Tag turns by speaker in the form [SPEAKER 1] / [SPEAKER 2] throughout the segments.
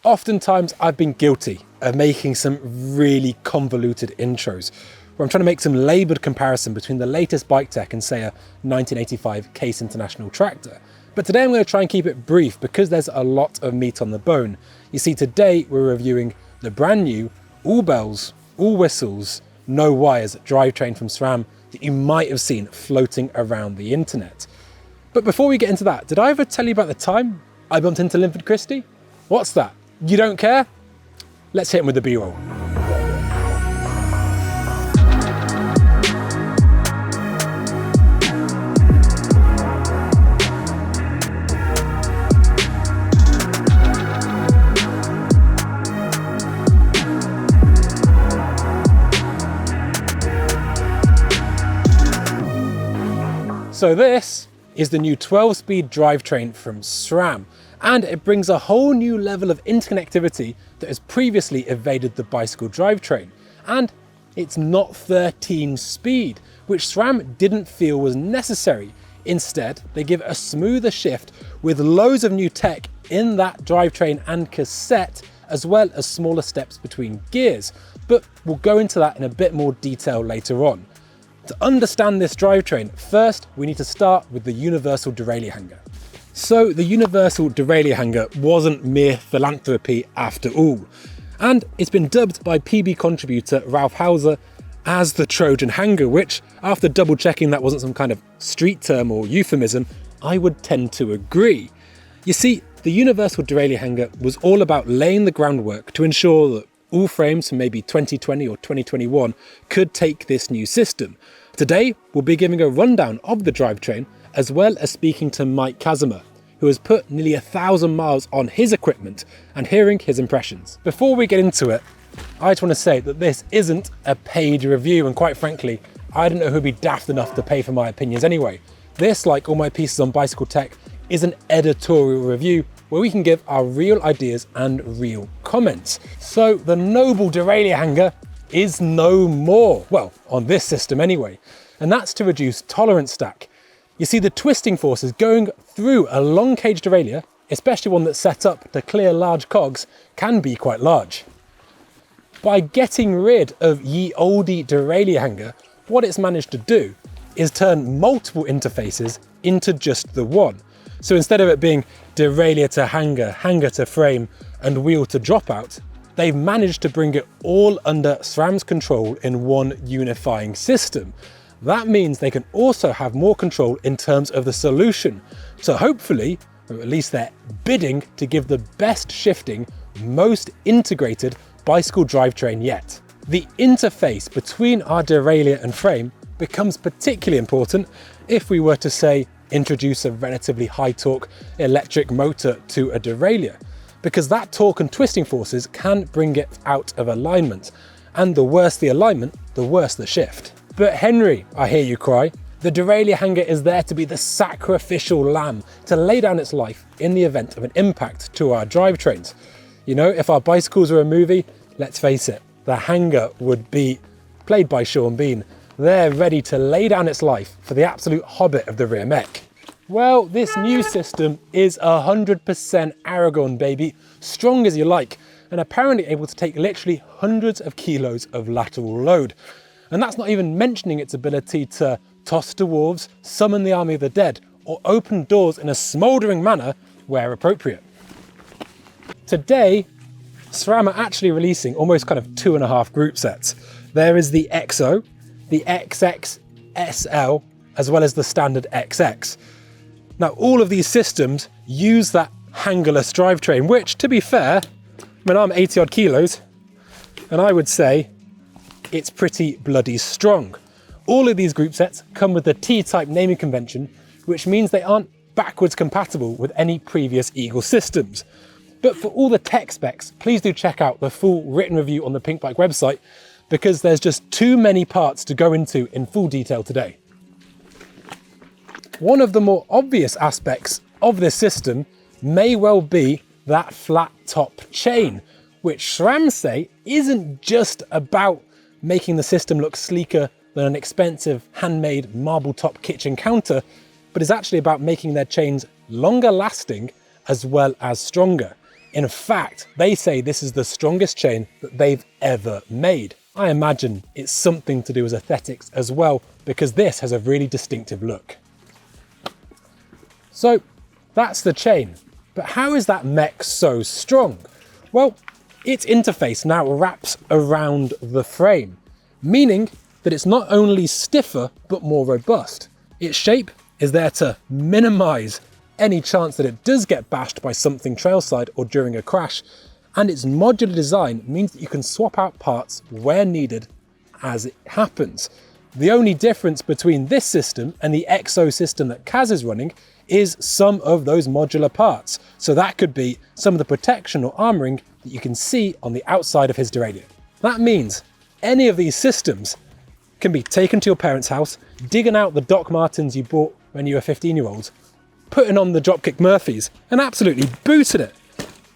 [SPEAKER 1] Oftentimes I've been guilty of making some really convoluted intros, where I'm trying to make some laboured comparison between the latest bike tech and say a 1985 Case International tractor. But today I'm going to try and keep it brief because there's a lot of meat on the bone. You see, today we're reviewing the brand new, all bells, all whistles, no wires drivetrain from Sram that you might have seen floating around the internet. But before we get into that, did I ever tell you about the time I bumped into Linford Christie? What's that? You don't care? Let's hit him with the B-roll. So this is the new 12-speed drivetrain from Sram, and it brings a whole new level of interconnectivity that has previously evaded the bicycle drivetrain. And it's not 13 speed, which Sram didn't feel was necessary. Instead, they give a smoother shift with loads of new tech in that drivetrain and cassette, as well as smaller steps between gears. But we'll go into that in a bit more detail later on. To understand this drivetrain, first we need to start with the universal derailleur hanger. So the universal derailleur hanger wasn't mere philanthropy after all, and it's been dubbed by PB contributor Ralph Hauser as the Trojan hanger, which, after double checking that wasn't some kind of street term or euphemism, I would tend to agree. You see, the universal derailleur hanger was all about laying the groundwork to ensure that all frames from maybe 2020 or 2021 could take this new system. Today, we'll be giving a rundown of the drivetrain, as well as speaking to Mike Kazimer, who has put nearly 1,000 miles on his equipment, and hearing his impressions. Before we get into it, I just want to say that this isn't a paid review, and quite frankly, I don't know who'd be daft enough to pay for my opinions anyway. This, like all my pieces on bicycle tech, is an editorial review where we can give our real ideas and real comments. So the noble derailleur hanger is no more, well, on this system anyway, and that's to reduce tolerance stack. You see, the twisting forces going through a long cage derailleur, especially one that's set up to clear large cogs, can be quite large. By getting rid of ye olde derailleur hanger, what it's managed to do is turn multiple interfaces into just the one. So instead of it being derailleur to hanger, hanger to frame, and wheel to dropout, they've managed to bring it all under SRAM's control in one unifying system. That means they can also have more control in terms of the solution. So hopefully, or at least they're bidding to give the best shifting, most integrated bicycle drivetrain yet. The interface between our derailleur and frame becomes particularly important if we were to, say, introduce a relatively high torque electric motor to a derailleur, because that torque and twisting forces can bring it out of alignment, and the worse the alignment, the worse the shift. But Henry, I hear you cry, the derailleur hanger is there to be the sacrificial lamb to lay down its life in the event of an impact to our drivetrains. You know, if our bicycles were a movie, let's face it, the hanger would be played by Sean Bean. They're ready to lay down its life for the absolute hobbit of the rear mech. Well, this new system is 100% Aragon, baby, strong as you like, and apparently able to take literally hundreds of kilos of lateral load. And that's not even mentioning its ability to toss dwarves, summon the army of the dead, or open doors in a smouldering manner where appropriate. Today, SRAM are actually releasing almost kind of 2.5 group sets. There is the XO, the XX SL, as well as the standard XX. Now, all of these systems use that hangerless drivetrain, which, to be fair, I mean, I'm 80 odd kilos, and I would say it's pretty bloody strong. All of these group sets come with the T-type naming convention, which means they aren't backwards compatible with any previous Eagle systems. But for all the tech specs, please do check out the full written review on the Pinkbike website, because there's just too many parts to go into in full detail today. One of the more obvious aspects of this system may well be that flat top chain, which SRAM say isn't just about making the system look sleeker than an expensive handmade marble top kitchen counter, but is actually about making their chains longer lasting as well as stronger. In fact, they say this is the strongest chain that they've ever made. I imagine it's something to do with aesthetics as well, because this has a really distinctive look. So that's the chain, but how is that mech so strong? Well, its interface now wraps around the frame, meaning that it's not only stiffer, but more robust. Its shape is there to minimize any chance that it does get bashed by something trailside or during a crash, and its modular design means that you can swap out parts where needed as it happens. The only difference between this system and the EXO system that Kaz is running is some of those modular parts. So that could be some of the protection or armouring that you can see on the outside of his Derailleur. That means any of these systems can be taken to your parents' house, digging out the Doc Martens you bought when you were 15-year-olds, putting on the Dropkick Murphys and absolutely booting it.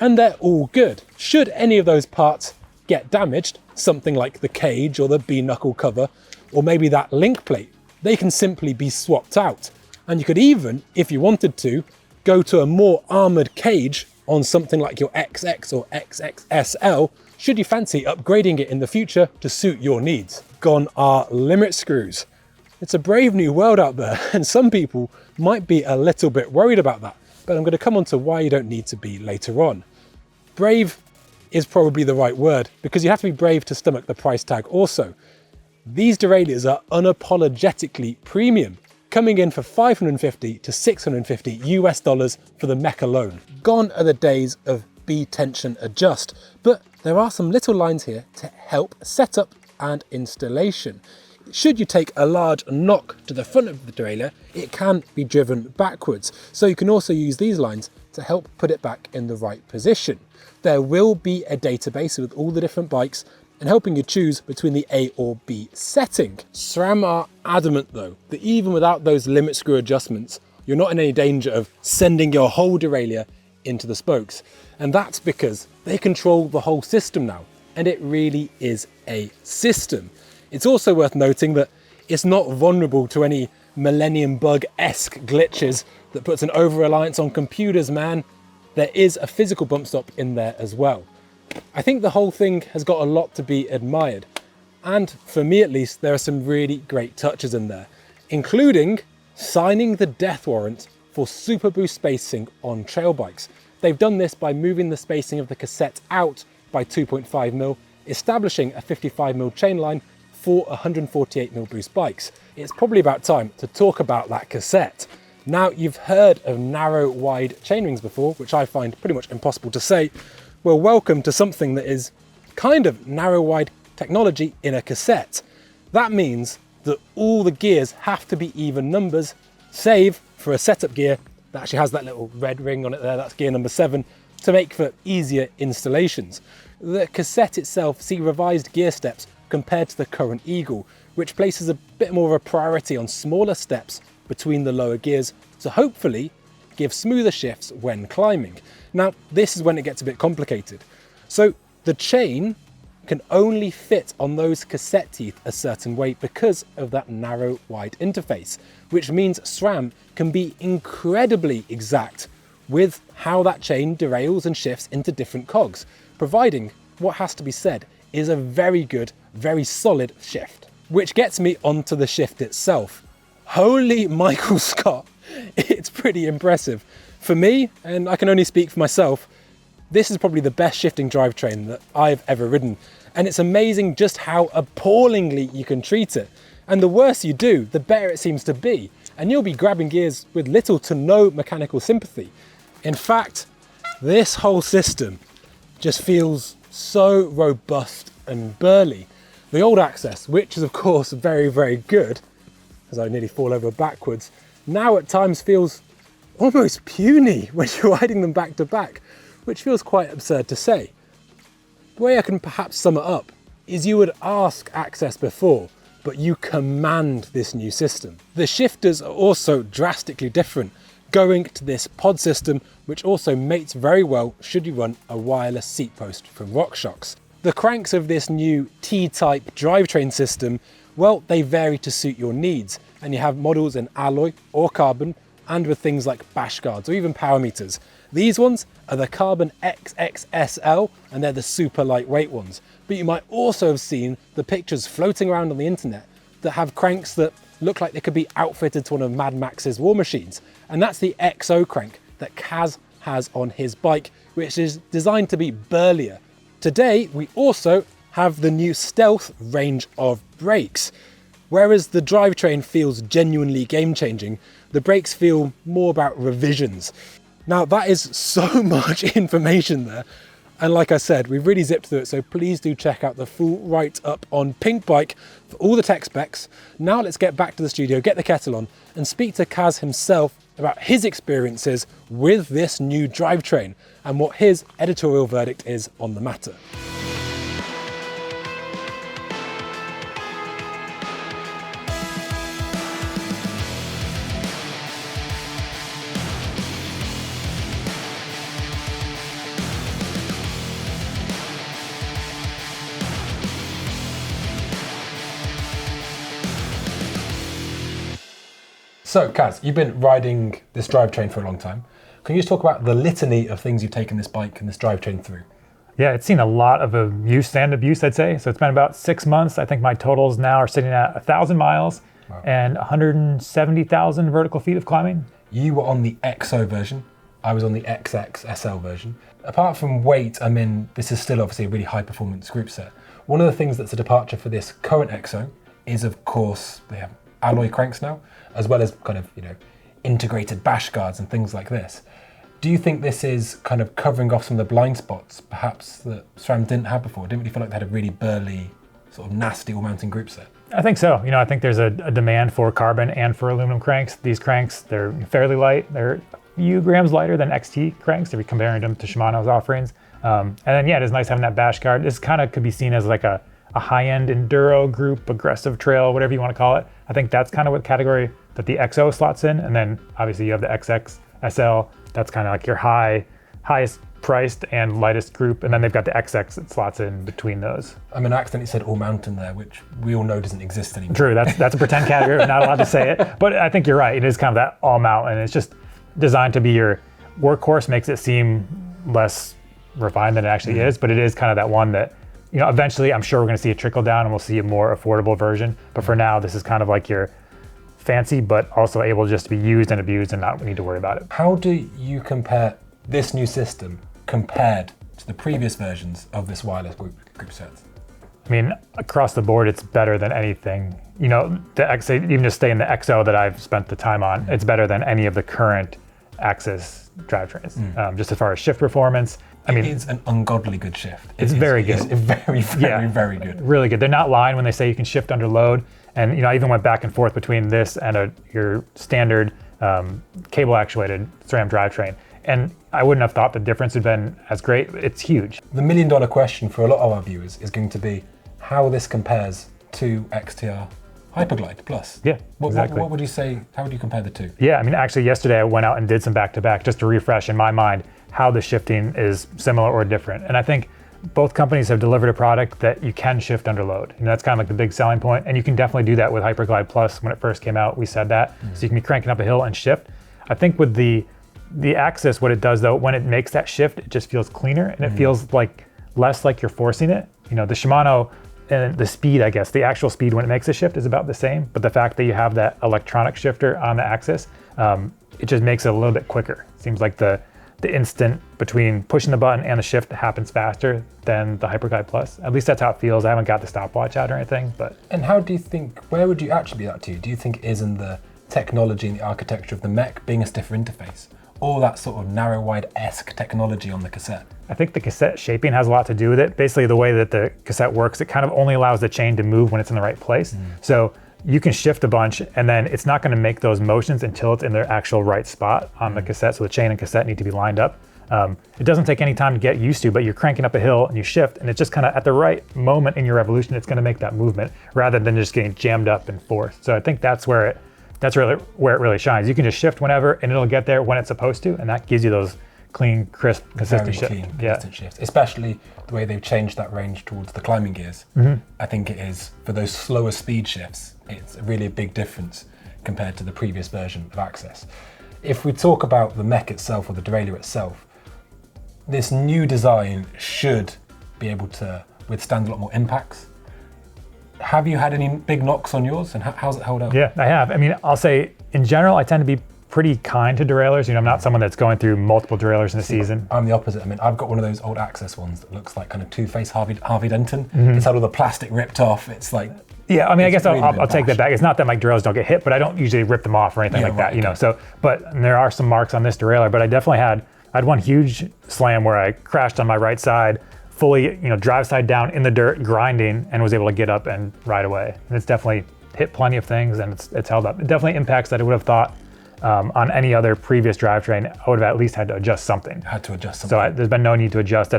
[SPEAKER 1] And they're all good. Should any of those parts get damaged, something like the cage or the B-knuckle cover, or maybe that link plate, they can simply be swapped out. And you could even, if you wanted to, go to a more armoured cage on something like your XX or XXSL, should you fancy upgrading it in the future to suit your needs. Gone are limit screws. It's a brave new world out there, and some people might be a little bit worried about that, but I'm going to come on to why you don't need to be later on. Brave is probably the right word, because you have to be brave to stomach the price tag also. These derailleurs are unapologetically premium, coming in for $550 to $650 US for the mech alone. Gone are the days of B-tension adjust, but there are some little lines here to help setup and installation. Should you take a large knock to the front of the derailleur, it can be driven backwards, so you can also use these lines to help put it back in the right position. There will be a database with all the different bikes and helping you choose between the A or B setting. SRAM are adamant though, that even without those limit screw adjustments, you're not in any danger of sending your whole derailleur into the spokes. And that's because they control the whole system now, and it really is a system. It's also worth noting that it's not vulnerable to any Millennium Bug-esque glitches that puts an over-reliance on computers, man. There is a physical bump stop in there as well. I think the whole thing has got a lot to be admired. And for me at least, there are some really great touches in there, including signing the death warrant for super boost spacing on trail bikes. They've done this by moving the spacing of the cassette out by 2.5mm, establishing a 55mm chain line for 148mm boost bikes. It's probably about time to talk about that cassette. Now, you've heard of narrow wide chainrings before, which I find pretty much impossible to say. Well, welcome to something that is kind of narrow wide technology in a cassette. That means that all the gears have to be even numbers, save for a setup gear that actually has that little red ring on it there, that's gear number 7, to make for easier installations. The cassette itself sees revised gear steps compared to the current Eagle, which places a bit more of a priority on smaller steps between the lower gears to hopefully give smoother shifts when climbing. Now, this is when it gets a bit complicated. So the chain can only fit on those cassette teeth a certain way because of that narrow wide interface, which means SRAM can be incredibly exact with how that chain derails and shifts into different cogs, providing what has to be said is a very good, very solid shift. Which gets me onto the shift itself. Holy Michael Scott, it's pretty impressive. For me, and I can only speak for myself, this is probably the best shifting drivetrain that I've ever ridden. And it's amazing just how appallingly you can treat it. And the worse you do, the better it seems to be. And you'll be grabbing gears with little to no mechanical sympathy. In fact, this whole system just feels so robust and burly. The old Access, which is of course very, very good, as I nearly fall over backwards, now at times feels almost puny when you're riding them back to back, which feels quite absurd to say. The way I can perhaps sum it up is you would ask Access before, but you command this new system. The shifters are also drastically different, going to this pod system, which also mates very well should you run a wireless seat post from RockShox. The cranks of this new T-type drivetrain system, well, they vary to suit your needs, and you have models in alloy or carbon, and with things like bash guards or even power meters. These ones are the Carbon XXSL, and they're the super lightweight ones. But you might also have seen the pictures floating around on the internet that have cranks that look like they could be outfitted to one of Mad Max's war machines. And that's the XO crank that Kaz has on his bike, which is designed to be burlier. Today, we also have the new Stealth range of brakes. Whereas the drivetrain feels genuinely game-changing, the brakes feel more about revisions. Now, that is so much information there. And like I said, we've really zipped through it, so please do check out the full write-up on Pinkbike for all the tech specs. Now let's get back to the studio, get the kettle on, and speak to Kaz himself about his experiences with this new drivetrain and what his editorial verdict is on the matter. So Kaz, you've been riding this drivetrain for a long time. Can you just talk about the litany of things you've taken this bike and this drivetrain through?
[SPEAKER 2] Yeah, it's seen a lot of use and abuse, I'd say. So it's been about 6 months. I think my totals now are sitting at 1,000 miles and 170,000 vertical feet of climbing.
[SPEAKER 1] You were on the XO version. I was on the XXSL version. Apart from weight, I mean, this is still obviously a really high performance group set. One of the things that's a departure for this current XO is, of course, they have alloy cranks now, as well as kind of, integrated bash guards and things like this. Do you think this is kind of covering off some of the blind spots, perhaps, that SRAM didn't have before? Didn't really feel like they had a really burly, sort of nasty all-mountain group set?
[SPEAKER 2] I think so. I think there's a demand for carbon and for aluminum cranks. These cranks, they're fairly light. They're a few grams lighter than XT cranks if you're comparing them to Shimano's offerings. And then, yeah, it is nice having that bash guard. This kind of could be seen as like a high-end enduro group, aggressive trail, whatever you want to call it. I think that's kind of what category that the XO slots in. And then obviously you have the XXSL. That's kind of like your highest priced and lightest group. And then they've got the XX that slots in between those.
[SPEAKER 1] I mean, I accidentally said all mountain there, which we all know doesn't exist anymore.
[SPEAKER 2] True, that's a pretend category. We're not allowed to say it. But I think you're right. It is kind of that all mountain. It's just designed to be your workhorse, makes it seem less refined than it actually is. But it is kind of that one that, eventually I'm sure we're going to see a trickle down and we'll see a more affordable version. But for now, this is kind of like your fancy, but also able just to be used and abused and not need to worry about it.
[SPEAKER 1] How do you compare this new system compared to the previous versions of this wireless group set?
[SPEAKER 2] I mean, across the board, it's better than anything. The XA, even just stay in the XO that I've spent the time on, it's better than any of the current Axis drivetrains. Just as far as shift performance. I mean,
[SPEAKER 1] it's an ungodly good shift.
[SPEAKER 2] It's very good.
[SPEAKER 1] It's very good.
[SPEAKER 2] Really good. They're not lying when they say you can shift under load. And I even went back and forth between this and your standard cable actuated SRAM drivetrain. And I wouldn't have thought the difference had been as great. It's huge.
[SPEAKER 1] The $1 million question for a lot of our viewers is going to be how this compares to XTR Hyperglide Plus.
[SPEAKER 2] Yeah, exactly.
[SPEAKER 1] What would you say, how would you compare the two?
[SPEAKER 2] Yeah, I mean, actually yesterday I went out and did some back-to-back just to refresh in my mind how the shifting is similar or different. And I think both companies have delivered a product that you can shift under load. That's kind of like the big selling point. And you can definitely do that with Hyperglide Plus. When it first came out, we said that. So you can be cranking up a hill and shift. I think with the Axis, what it does though, when it makes that shift, it just feels cleaner and it feels like less like you're forcing it. The Shimano and the speed, I guess, the actual speed when it makes a shift is about the same. But the fact that you have that electronic shifter on the Axis, it just makes it a little bit quicker. It seems like the instant between pushing the button and the shift happens faster than the Hyperglide Plus. At least that's how it feels. I haven't got the stopwatch out or anything, but.
[SPEAKER 1] And how do you think, where would you attribute that to? Do you think it is in the technology and the architecture of the mech being a stiffer interface? Or that sort of narrow-wide-esque technology on the cassette?
[SPEAKER 2] I think the cassette shaping has a lot to do with it. Basically, the way that the cassette works, it kind of only allows the chain to move when it's in the right place. So you can shift a bunch and then it's not going to make those motions until it's in their actual right spot on the cassette. So the chain and cassette need to be lined up. It doesn't take any time to get used to, but you're cranking up a hill and you shift and it's just kind of at the right moment in your revolution, it's going to make that movement rather than just getting jammed up and forced. So I think that's where it really shines. You can just shift whenever and it'll get there when it's supposed to, and that gives you those clean, crisp, consistent
[SPEAKER 1] shifts. Especially the way they've changed that range towards the climbing gears. I think it is, for those slower speed shifts, it's really a big difference compared to the previous version of Axis. If we talk about the mech itself or the derailleur itself, this new design should be able to withstand a lot more impacts. Have you had any big knocks on yours, and how's it held up?
[SPEAKER 2] Yeah, I have. I mean, I'll say in general, I tend to be pretty kind to derailleurs. You know, I'm not someone that's going through multiple derailleurs in a season.
[SPEAKER 1] I'm the opposite. I mean, I've got one of those old Access ones that looks like kind of Two-Face Harvey Denton. It's had all the plastic ripped off. It's like...
[SPEAKER 2] Yeah, I mean, I guess
[SPEAKER 1] really
[SPEAKER 2] I'll take that back. It's not that my derailleurs don't get hit, but I don't usually rip them off or anything like that, you know. So, but there are some marks on this derailleur, but I definitely had one huge slam where I crashed on my right side, fully, you know, drive side down in the dirt, grinding, and was able to get up and ride away. And it's definitely hit plenty of things, and it's held up. It definitely impacts that I would have thought on any other previous drivetrain, I would have at least had to adjust something.
[SPEAKER 1] Had to adjust something.
[SPEAKER 2] So there's been no need to adjust. I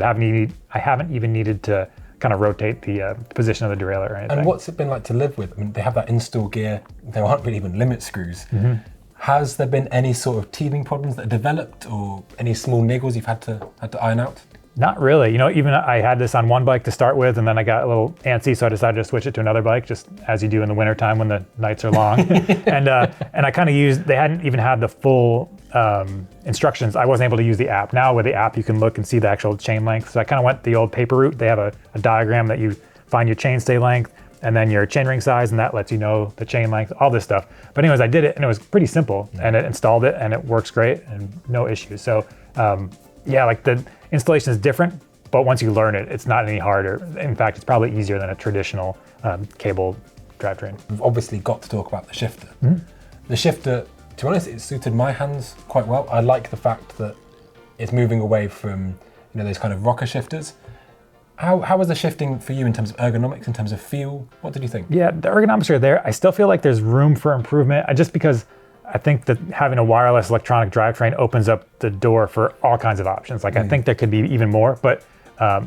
[SPEAKER 2] haven't even needed to kind of rotate the position of the derailleur or anything.
[SPEAKER 1] And what's it been like to live with? I mean, they have that install gear. There aren't really even limit screws. Has there been any sort of teething problems that are developed, or any small niggles you've had to iron out?
[SPEAKER 2] Not really. You know, even I had this on one bike to start with, and then I got a little antsy, so I decided to switch it to another bike, just as you do in the wintertime when the nights are long. And I kind of used, they hadn't even had the full instructions. I wasn't able to use the app. Now with the app, you can look and see the actual chain length. So I kind of went the old paper route. They have a diagram that you find your chainstay length and then your chainring size, and that lets you know the chain length, all this stuff. But anyways, I did it, and it was pretty simple, and it installed it, and it works great, and no issues. So yeah, like the installation is different, but once you learn it, it's not any harder. In fact, it's probably easier than a traditional cable drivetrain.
[SPEAKER 1] We've obviously got to talk about the shifter. The shifter, to be honest, it suited my hands quite well. I like the fact that it's moving away from, you know, those kind of rocker shifters. How was the shifting for you in terms of ergonomics, in terms of feel? What did you think?
[SPEAKER 2] Yeah, the ergonomics are there. I still feel like there's room for improvement, just because I think that having a wireless electronic drivetrain opens up the door for all kinds of options. Like I think there could be even more, but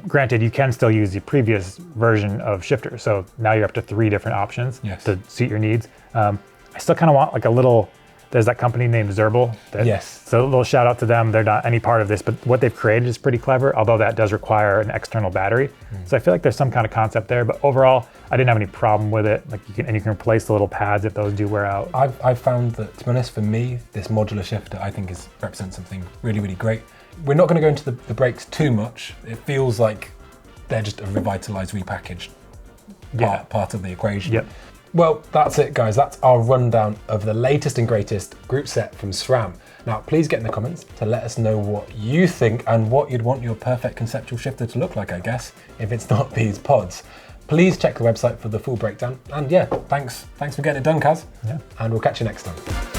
[SPEAKER 2] granted, you can still use the previous version of shifter. So now you're up to 3 different options to suit your needs. I still kind of want like a little, there's that company named Zerbal. So a little shout out to them. They're not any part of this, but what they've created is pretty clever, although that does require an external battery. So I feel like there's some kind of concept there, but overall, I didn't have any problem with it. Like you can replace the little pads if those do wear out.
[SPEAKER 1] I've found that, to be honest, for me, this modular shifter, I think represents something really, really great. We're not going to go into the brakes too much. It feels like they're just a revitalized, repackaged part of the equation. Well, that's it, guys. That's our rundown of the latest and greatest group set from SRAM. Now, please get in the comments to let us know what you think and what you'd want your perfect conceptual shifter to look like, I guess, if it's not these pods. Please check the website for the full breakdown. And yeah, thanks for getting it done, Kaz. And we'll catch you next time.